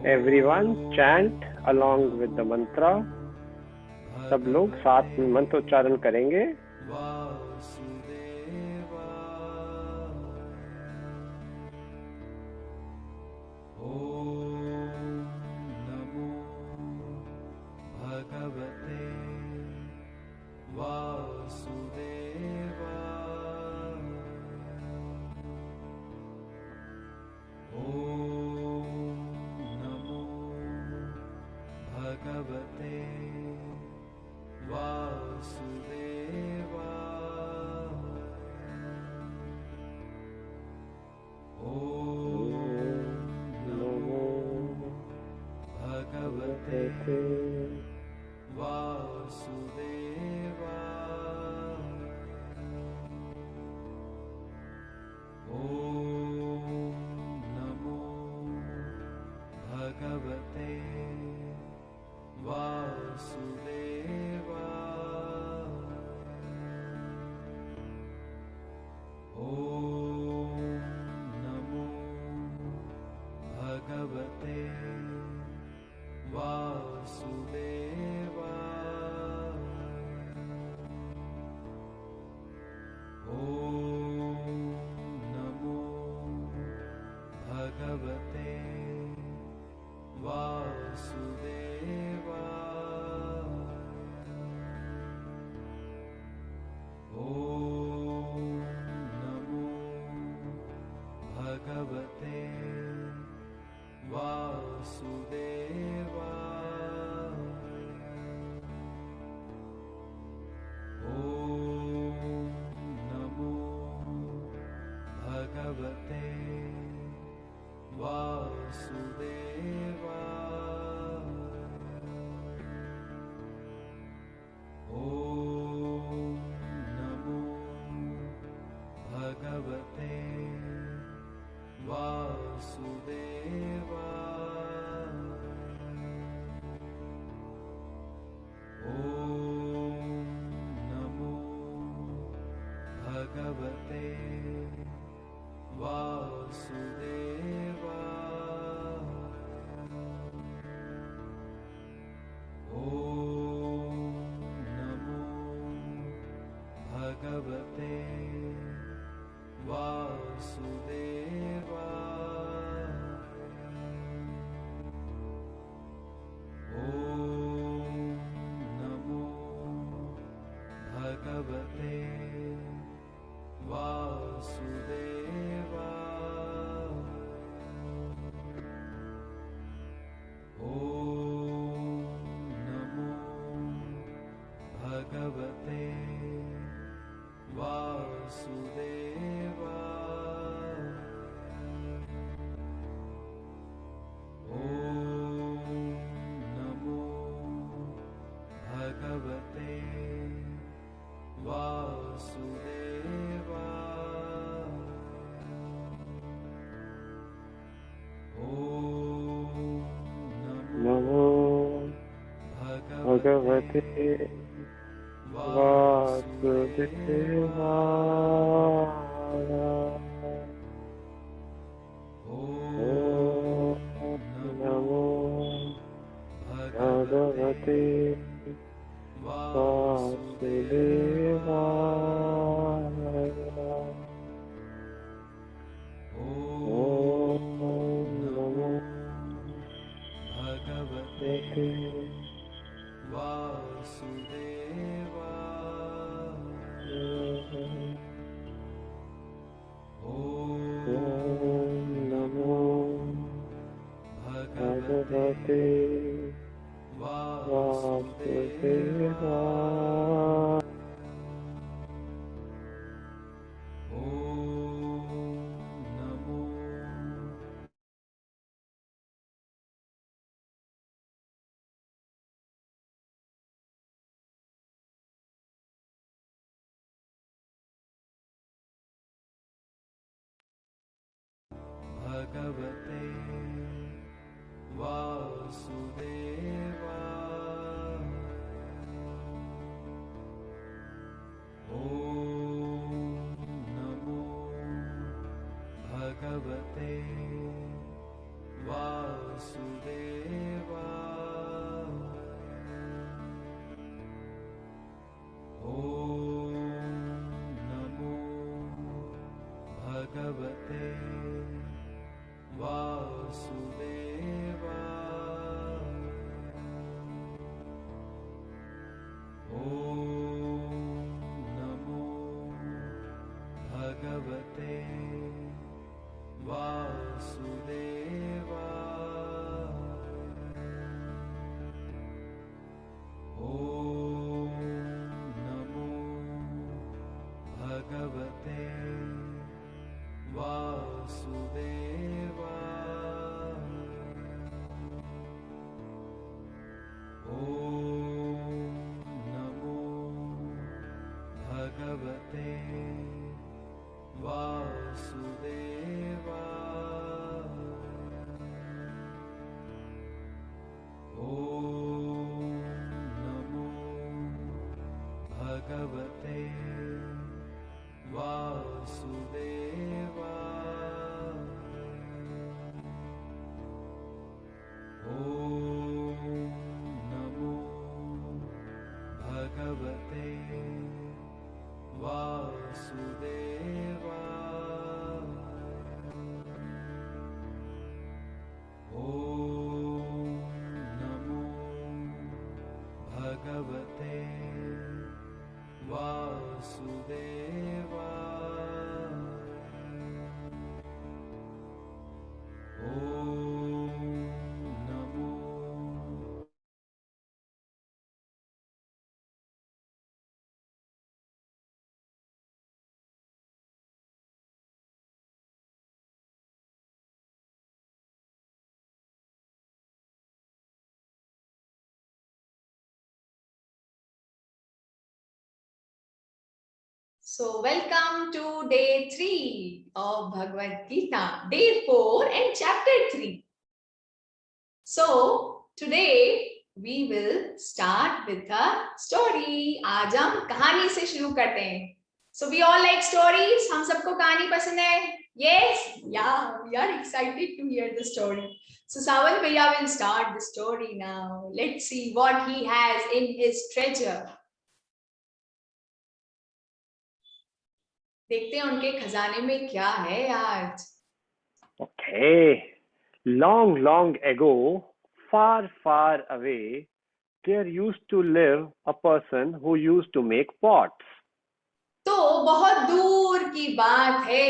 Everyone chant along with the mantra. सब लोग साथ में मंत्रोच्चारण करेंगे. नमो भगवते वासुदेवाय. नमो भगवते वासुदेवाय. नमो भगवते नमो भगवते वासुदेवाय. भगवते वासुदेवाय। ॐ नमो भगवते वासुदेवाय। ॐ नमो भगवते वासुदेवाय। ॐ नमो भगवते वासुदेवाय। ॐ नमो भगवते वासुदेवाय। ॐ नमो भगवते वासुदेवाय। ॐ नमो भगवते वासुदेवाय। ॐ नमो भगवते वासुदेवाय। ॐ नमो भगवते वासुदेवाय। ॐ नमो So, welcome to day 3 of Bhagavad Gita, day 4 and chapter 3. So, today we will start with a story. आज हम कहानी से शुरू करते हैं. So, we all like stories. हम सबको कहानी पसंद है? Yes? Yeah, we are excited to hear the story. So, Sawan Bhaiya will start the story now. Let's see what he has in his treasure. देखते हैं उनके खजाने में क्या है आज. Okay. Long, long ago, far, far away, there used to live a person who used to make pots. तो बहुत दूर की बात है,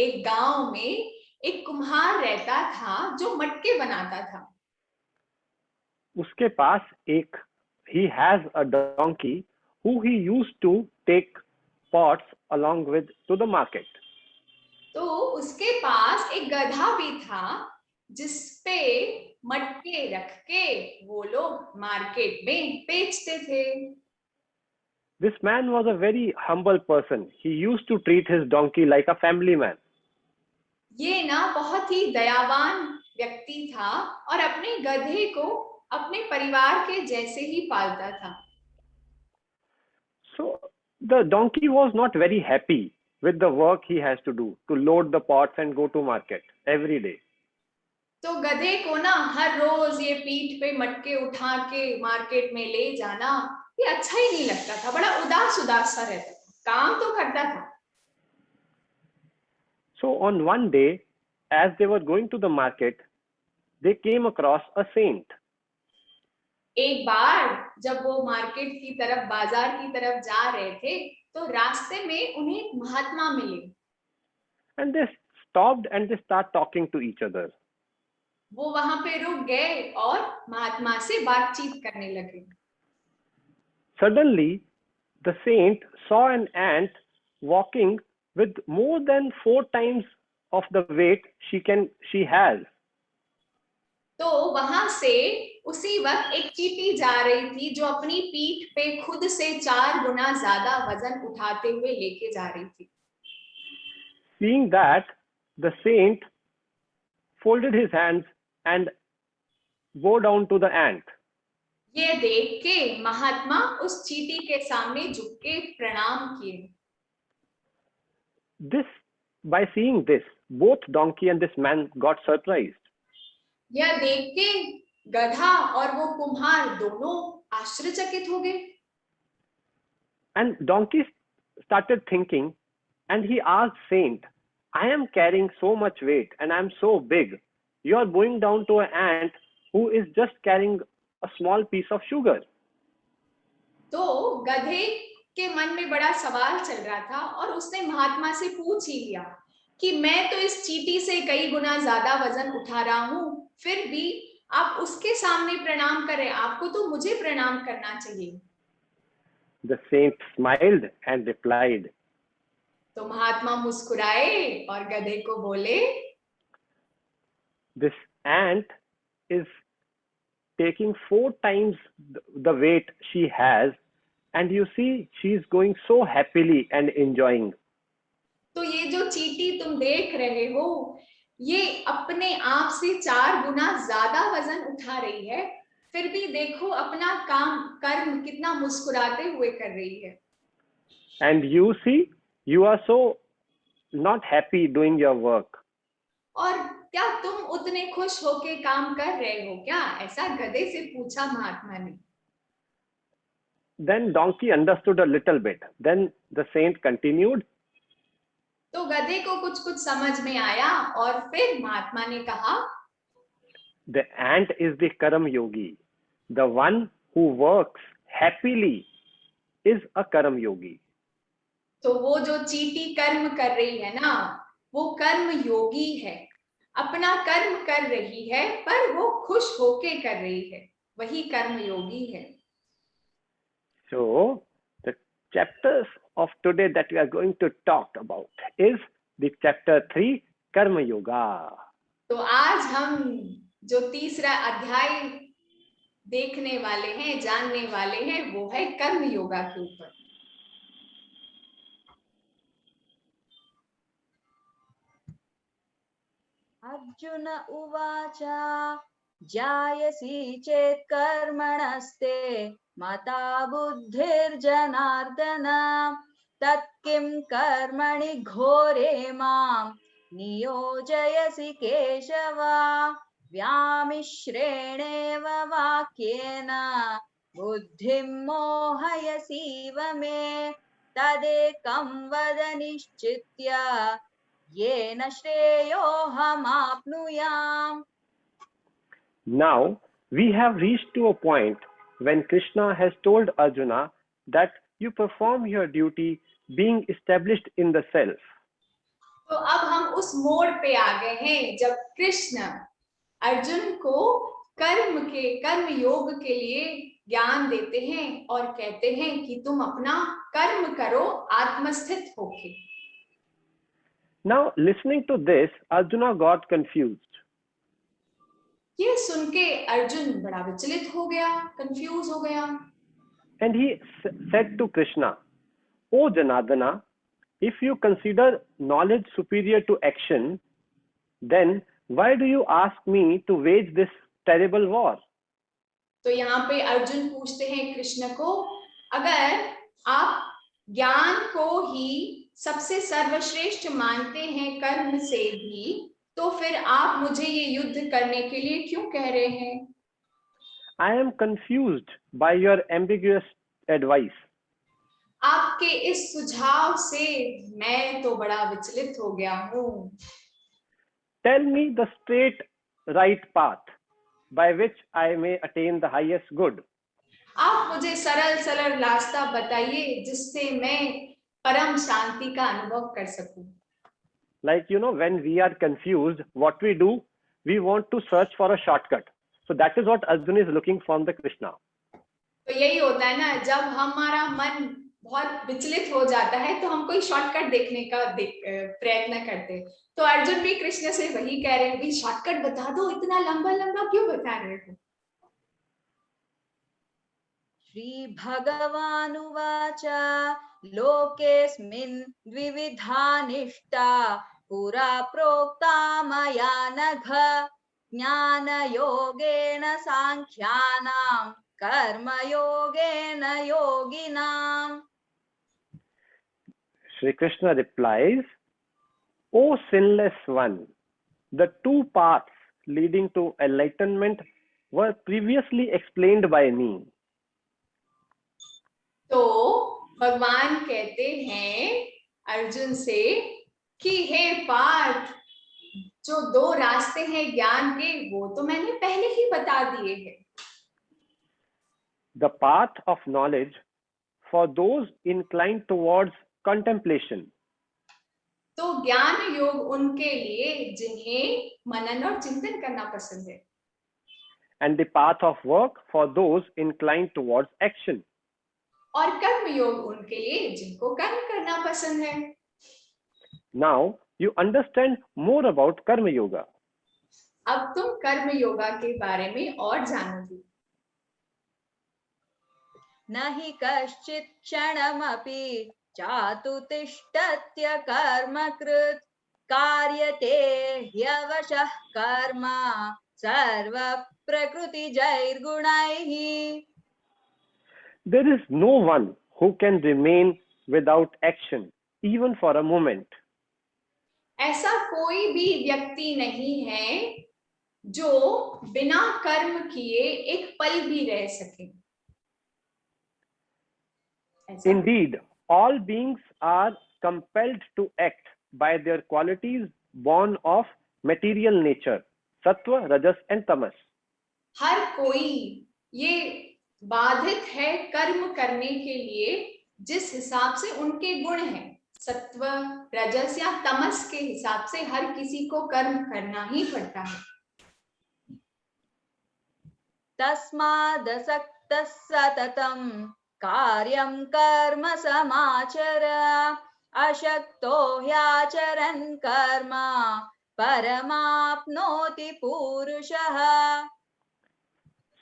एक गांव में एक कुम्हार रहता था जो मटके बनाता था. उसके पास एक he has a donkey who he used to take pots along with to the market. तो उसके पास एक गधा भी था जिसपे मटके रख के वो लोग मार्केट में बेचते थे. This man was a very humble person. He used to treat his donkey like a family man. ये ना बहुत ही दयावान व्यक्ति था और अपने गधे को अपने परिवार के जैसे ही पालता था. So the donkey was not very happy with the work he has to do to load the pots and go to market every day. तो गधे को ना हर रोज ये पीठ पे मटके उठा के मार्केट में ले जाना ये अच्छा ही नहीं लगता था. बड़ा उदास उदास सा रहता था. काम तो करता था. So on one day, as they were going to the market, they came across a saint. एक बार जब वो मार्केट की तरफ बाजार की तरफ जा रहे थे तो रास्ते में उन्हें एक महात्मा मिले. And they stopped and they start talking to each other. वो वहां पे रुक गए और महात्मा से बातचीत करने लगे. Suddenly, the saint saw an ant walking with more than 4 times of the weight she has. तो वहां से उसी वक्त एक चींटी जा रही थी जो अपनी पीठ पे खुद से 4 गुना ज्यादा वजन उठाते हुए लेके जा रही थी. Seeing that, the saint folded his hands and bowed down to the ant. ये देख के महात्मा उस चींटी के सामने झुक के प्रणाम किए. By seeing this, both donkey and this man got surprised. यह देख के गधा और वो कुम्हार दोनों आश्चर्यचकित हो गए. And donkey started thinking, and he asked Saint, I am carrying so much weight and I am so big. You are going down to an ant who is just carrying a small piece of sugar. तो गधे के मन में बड़ा सवाल चल रहा था और उसने महात्मा से पूछ ही लिया कि मैं तो इस चींटी से कई गुना ज्यादा वजन उठा रहा हूँ, फिर भी आप उसके सामने प्रणाम कर रहे हैं, आपको तो मुझे प्रणाम करना चाहिए. The saint smiled and replied, तो महात्मा मुस्कुराए और गधे को बोले, this ant is taking 4 times the weight she has, and you see she is going so happily and enjoying. तो ये जो चींटी तुम देख रहे हो, ये अपने आप से 4 गुना ज्यादा वजन उठा रही है, फिर भी देखो अपना काम कर्म कितना मुस्कुराते हुए कर रही है. And you see, you are so not happy doing your work. और क्या तुम उतने खुश होके काम कर रहे हो क्या? ऐसा गधे से पूछा महात्मा ने. Then donkey understood a little bit. Then the saint continued, तो गधे को कुछ कुछ समझ में आया और फिर महात्मा ने कहा, the ant is the karam yogi. The one who works happily is a karam yogi. तो वो जो चींटी कर्म कर रही है ना, वो कर्म योगी है. अपना कर्म कर रही है पर वो खुश होके कर रही है, वही कर्म योगी है. So the chapters of today that we are going to talk about is the chapter 3, Karma Yoga. तो आज हम जो तीसरा अध्याय देखने वाले हैं, जानने वाले हैं, वो है कर्म योगा के ऊपर. अर्जुन उवाच जायसी चेत् कर्मणस्ते मता बुद्धिर्जनार्दन तत् किं कर्मणि घोरे मां नियोजयसि केशव व्यामिश्रेणेव वाक्येन बुद्धिं मोहयसीव मे तदेकं वद निश्चित्य येन श्रेयोऽहमाप्नुयाम्. Now we have reached to a point when Krishna has told Arjuna that you perform your duty being established in the self. तो अब हम उस मोड़ पे आ गए हैं जब कृष्ण अर्जुन को कर्म योग के लिए ज्ञान देते हैं और कहते हैं कि तुम अपना कर्म करो आत्मस्थित होके. Now listening to this, Arjuna got confused. ये सुन के अर्जुन बड़ा विचलित हो गया, कंफ्यूज हो गया. And he said to Krishna, O Janardana, if you consider knowledge superior to action, then why do you ask me to wage this terrible war? तो यहाँ पे अर्जुन पूछते हैं कृष्ण को, अगर आप ज्ञान को ही सबसे सर्वश्रेष्ठ मानते हैं कर्म से भी, तो फिर आप मुझे ये युद्ध करने के लिए क्यों कह रहे हैं? I am confused by your ambiguous advice. आपके इस सुझाव से मैं तो बड़ा विचलित हो गया हूँ. Tell me the straight right path by which I may attain the highest good. आप मुझे सरल सरल रास्ता बताइए जिससे मैं परम शांति का अनुभव कर सकूं. Like, when we are confused, what we do, we want to search for a shortcut. So that is what Arjuna is looking from the Krishna. तो यही होता है ना, जब हमारा मन बहुत विचलित हो जाता है तो हम कोई शॉर्टकट देखने का प्रयत्न करते हैं. तो अर्जुन भी कृष्ण से वही कह रहे हैं, भी शॉर्टकट बता दो, इतना लंबा लंबा क्यों बता रहे हो? श्री भगवानुवाच लोकेऽस्मिन् द्विविधा निष्ठा पुरा प्रोक्ता मया नघ ज्ञानयोगेन साङ्ख्यानां कर्मयोगेन योगिनाम्. Sri Krishna replies, O sinless one, the two paths leading to enlightenment were previously explained by me. तो भगवान कहते हैं अर्जुन से कि हे पार्थ, जो दो रास्ते हैं ज्ञान के वो तो मैंने पहले ही बता दिए हैं. The path of knowledge for those inclined towards contemplation, तो ज्ञान योग उनके लिए जिन्हें मनन और चिंतन करना पसंद है. and the path of work for those inclined towards action. और कर्म योग उनके लिए जिनको कर्म करना पसंद है. Now you understand more about Karma Yoga. अब तुम कर्म योगा के बारे में और जानोगे. न हि कश्चित् क्षणमपि चातु तिष्ठत्य कर्मकृत् कार्यते ह्यवशः कर्म सर्वप्रकृतिजैर्गुणैः. There is no one who can remain without action, even for a moment. ऐसा कोई भी व्यक्ति नहीं है जो बिना कर्म किए एक पल भी रह सके. ऐसा Indeed, all beings are compelled to act by their qualities born of material nature, sattva, rajas and tamas. हर कोई ये बाधित है कर्म करने के लिए जिस हिसाब से उनके गुण हैं. सत्व, रजस या तमस के हिसाब से हर किसी को कर्म करना ही पड़ता है. तस्मादसक्तः सततं कार्यं कर्म समाचर अशक्तो ह्याचरन् कर्म परमाप्नोति पुरुषः.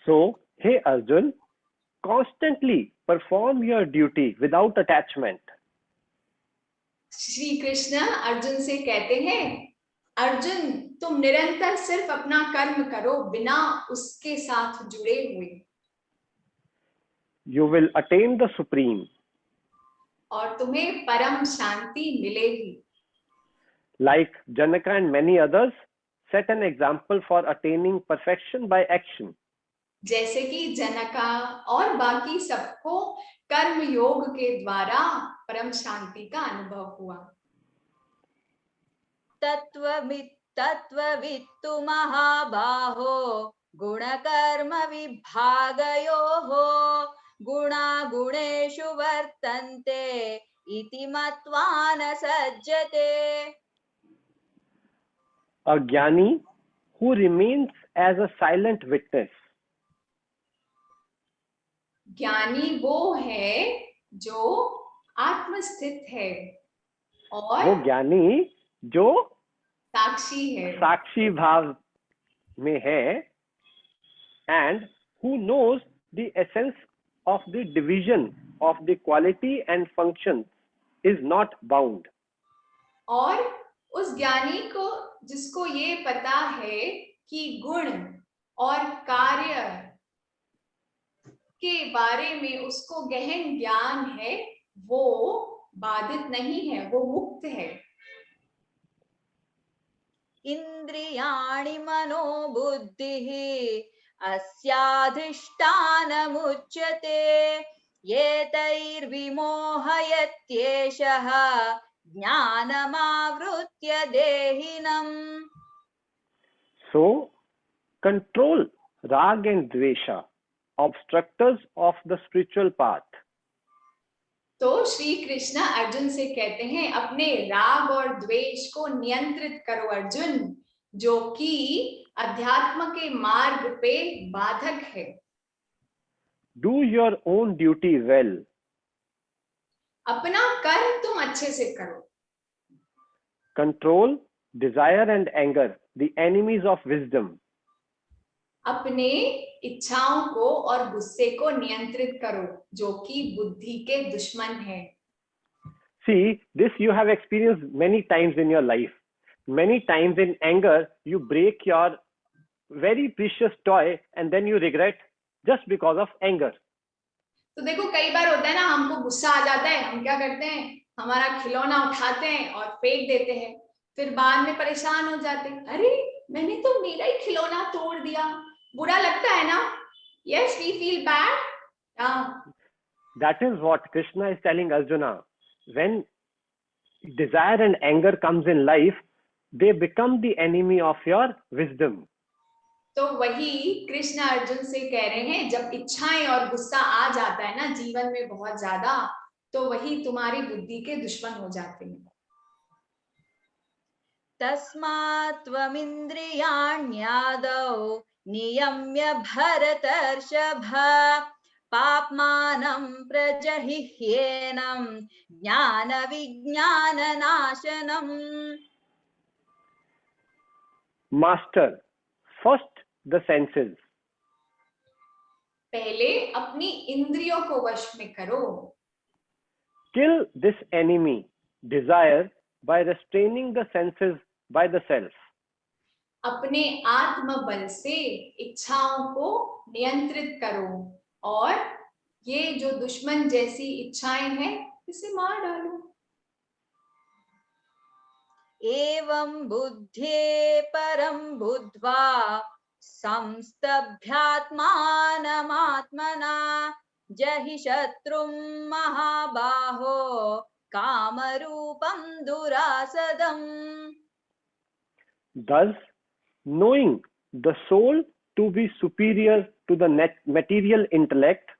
So, hey Arjun, constantly perform your duty without attachment. Shri Krishna Arjun से कहते हैं, अर्जुन तुम निरंतर सिर्फ अपना कर्म करो बिना उसके साथ जुड़े हुए. You will attain the supreme. और तुम्हें परम शांति मिलेगी. Like Janaka and many others, set an example for attaining perfection by action. जैसे कि जनका और बाकी सबको कर्म योग के द्वारा परम शांति का अनुभव हुआ. तत्त्ववित्तु महाबाहो गुणकर्म विभागयोः गुणागुणेषु वर्तन्ते इति मत्वा न सज्जते. A jnani who remains as a silent witness. ज्ञानी वो है जो आत्मस्थित है वो और ज्ञानी जो साक्षी है. साक्षी भाव में है and who knows the essence of the division of the quality and functions is not bound. और उस ज्ञानी को जिसको ये पता है कि गुण और कार्य के बारे में उसको गहन ज्ञान है, वो बाधित नहीं है, वो मुक्त है. इन्द्रियाणि मनो बुद्धिः अस्याधिष्ठानमुच्यते एतैर्विमोहयत्येषः ज्ञानमावृत्य देहिनम्. So, control rag and dvesha, obstructors of the spiritual path. तो श्री कृष्ण अर्जुन से कहते हैं, अपने राग और द्वेष को नियंत्रित करो अर्जुन, जो कि अध्यात्म के मार्ग पे बाधक है. Do your own duty well. अपना कर्म तुम अच्छे से करो. Control desire and anger, the enemies of wisdom. अपने इच्छाओं को और गुस्से को नियंत्रित करो, जो कि बुद्धि के दुश्मन है. See, this you have experienced many times in your life. Many times in anger, you break your very precious toy and then you regret just because of anger. तो देखो कई बार होता है ना, हमको गुस्सा आ जाता है, हम क्या करते हैं, हमारा खिलौना उठाते हैं और फेंक देते हैं, फिर बाद में परेशान हो जाते हैं, अरे मैंने तो मेरा ही खिलौना तोड़ दिया, बुरा लगता है ना. Yes, we feel bad. Yeah. That is what Krishna is telling Arjuna. When desire and anger comes in life, they become the enemy of your wisdom. तो वही कृष्ण अर्जुन से कह रहे हैं, जब इच्छाएं और गुस्सा आ जाता है ना जीवन में बहुत ज्यादा, तो वही तुम्हारी बुद्धि के दुश्मन हो जाते हैं. तस्मात् त्वमिन्द्रियाण्यादौ नियम्य भरतर्षभ पाप्मानं प्रजहिह्येनं ज्ञानविज्ञाननाशनम्. Master, first the senses. पहले अपनी इंद्रियों को वश में करो. Kill this enemy, desire, by restraining the senses by the self. अपने आत्म बल से इच्छाओं को नियंत्रित करो और ये जो दुश्मन जैसी इच्छाएं हैं इसे मार डालो. एवं बुद्धे परं बुद्ध्वा संस्तभ्यात्मानमात्मना जहि शत्रुं महाबाहो कामरूपं दुरासदम्. Thus, knowing the soul to be superior to the material intellect,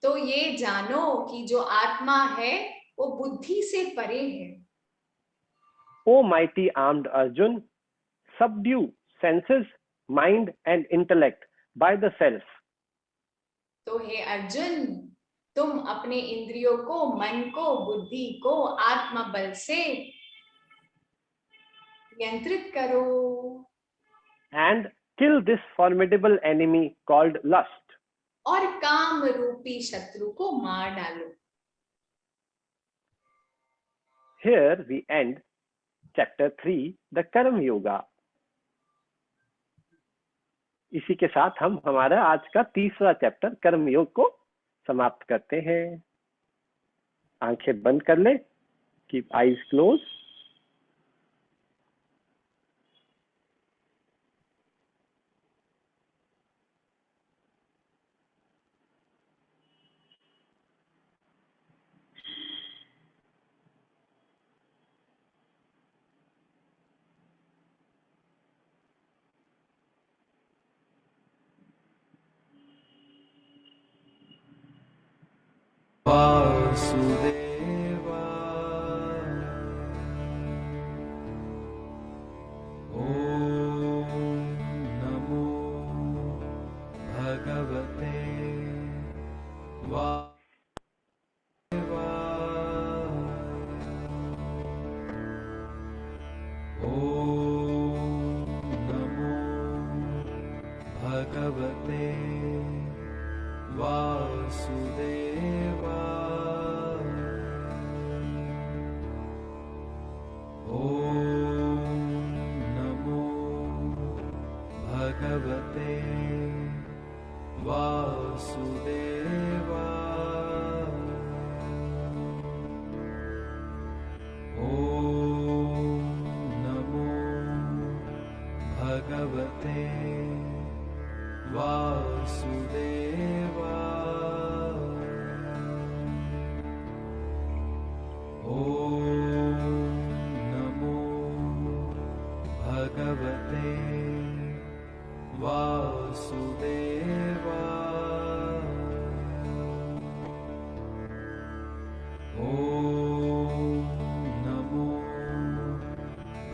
तो ये जानो कि जो आत्मा है वो बुद्धि से परे है. O mighty armed Arjun, subdue senses, mind and intellect by the self. तो हे अर्जुन, तुम अपने इंद्रियों को, मन को, बुद्धि को आत्म बल से नियंत्रित करो. And kill this formidable enemy called lust. और काम रूपी शत्रु को मार डालो. Here we end chapter 3, the Karma Yoga. इसी के साथ हम हमारा आज का तीसरा चैप्टर कर्म योग को समाप्त करते हैं. आंखें बंद कर ले. Keep eyes closed. वासुदेवा ॐ नमो भगवते वासुदेवाय ॐ नमो भगवते वासुदेवाय ॐ नमो भगवते वासुदेवाय ॐ नमो भगवते वासुदेवाय ॐ नमो भगवते वासुदेवाय ॐ नमो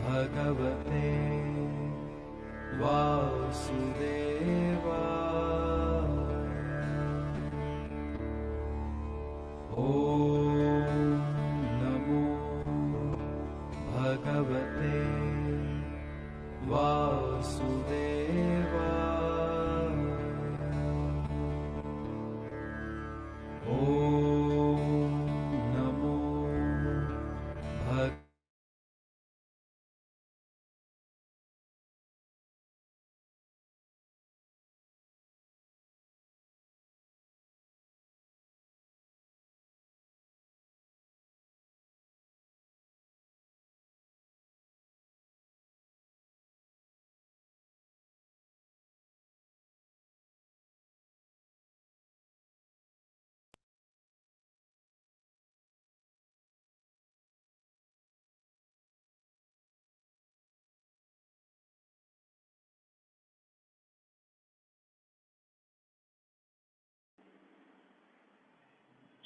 भगवते वासुदेवाय ॐ नमो भगवते वासुदेवाय ॐ नमो भग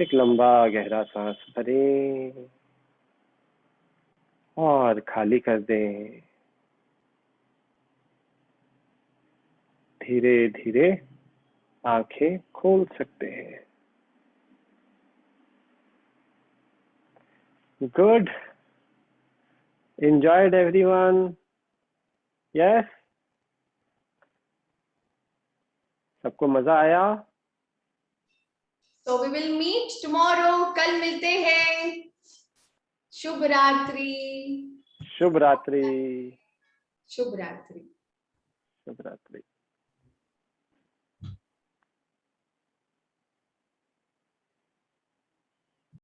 एक लंबा गहरा सांस भरें और खाली कर दें। धीरे धीरे आंखें खोल सकते हैं। गुड। Enjoyed everyone? Yes? सबको मजा आया? So we will meet tomorrow. कल मिलते हैं। शुभ रात्रि। शुभ रात्रि। शुभ रात्रि। शुभ रात्रि।